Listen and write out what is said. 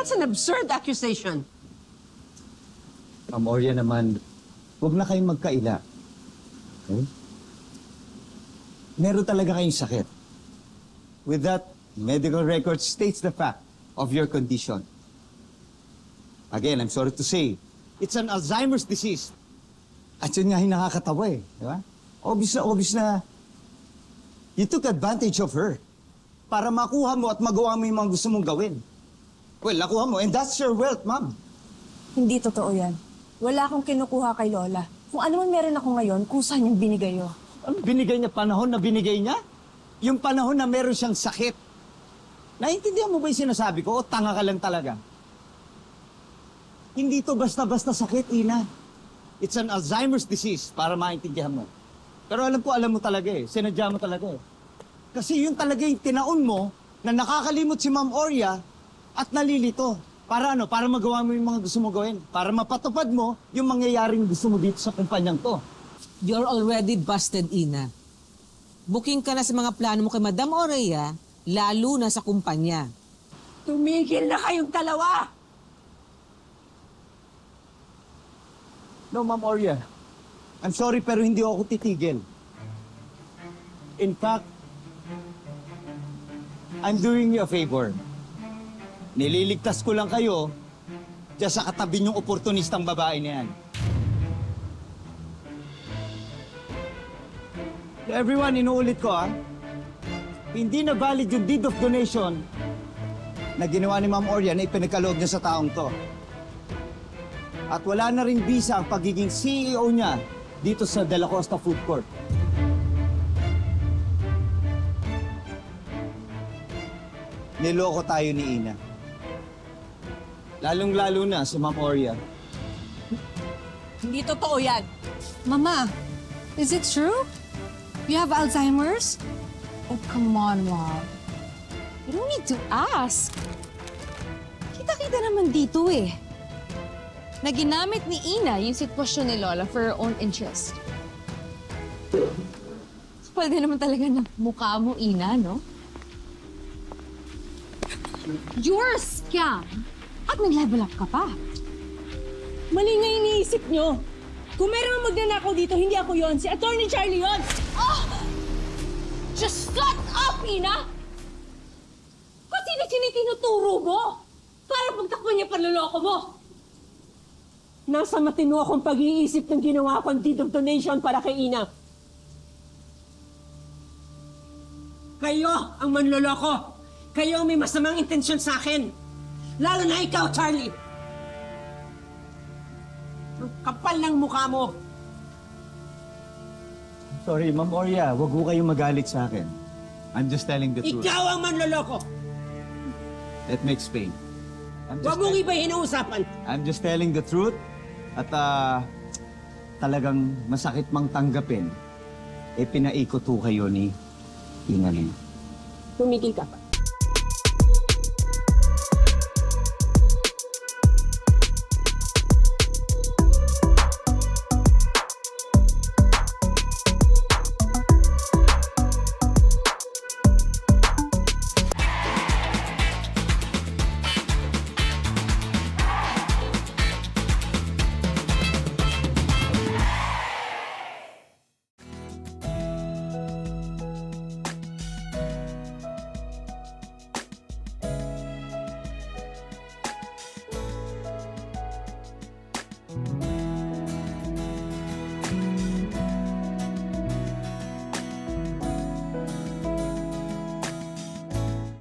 That's an absurd accusation. Ma'am Oria naman, huwag na kayong magkaila. Okay? Meron talaga kayong sakit. With that, medical record states the fact of your condition. Again, I'm sorry to say, it's an Alzheimer's disease. At yun nga yung nakakatawa eh. Di ba? Obvious na you took advantage of her para makuha mo at magawa mo yung mga gusto mong gawin. Well, nakuha mo, and that's your wealth, ma'am. Hindi totoo yan. Wala akong kinukuha kay Lola. Kung ano man meron ako ngayon, kusa niyang binigay yun. Ano binigay niya? Panahon na binigay niya? Yung panahon na meron siyang sakit. Naiintindihan mo ba yung sinasabi ko? O tanga ka lang talaga? Hindi to basta-basta sakit, Ina. It's an Alzheimer's disease, para maintindihan mo. Pero alam mo talaga eh. Sinadya mo talaga eh. Kasi yun talaga yung tinaon mo na nakakalimot si Ma'am Oria at nalilito. Para ano? Para magawa mo yung mga gusto mo gawin. Para mapatupad mo yung mangyayaring gusto mo dito sa kumpanyang to. You're already busted, Ina. Booking ka na sa mga plano mo kay Madam Oria, lalo na sa kumpanya. Tumigil na kayong dalawa! No, Ma'am Oria. I'm sorry pero hindi ako titigil. In fact, I'm doing you a favor. Nililigtas ko lang kayo dyan sa katabi niyong oportunistang babae na yan. Everyone, inuulit ko hindi na valid yung deed of donation na ginawa ni Ma'am Oria na ipinagkaloob niya sa taong to. At wala na rin visa ang pagiging CEO niya dito sa De La Costa Food Court. Niloko tayo ni Ina. Lalong-lalo na si Ma'am Oria. Hindi totoo yan. Mama, is it true? You have Alzheimer's? Oh, come on, Mom. You don't need to ask. Kita-kita naman dito eh. Na ginamit ni Ina yung sitwasyon ni Lola for her own interest. Kapal din naman talaga ng mukha mo, Ina, no? You're a scam! At nag-level up ka pa. Mali nga iniisip nyo. Kung meron magnanakaw dito, hindi ako yon. Si Attorney Charlie yon. Just shut up, Ina! Kasi na tinuturo mo para pagtakpan niya panloloko mo. Nasa matino akong pag-iisip ng ginawa kong deed of donation para kay Ina. Kayo ang manloloko. Kayo ang may masamang intensyon sa akin. Lalo na ikaw, Charlie. Ang kapal ng mukha mo. Sorry, Ma'am Oria, wag ho kayong magalit sa akin. I'm just telling the truth. Ikaw ang manloloko. Let me explain. Huwag mong ibahin ang usapan. I'm just telling the truth. At talagang masakit mang tanggapin, pinaikot ho kayo ni Ina niya. Tumigil ka pa.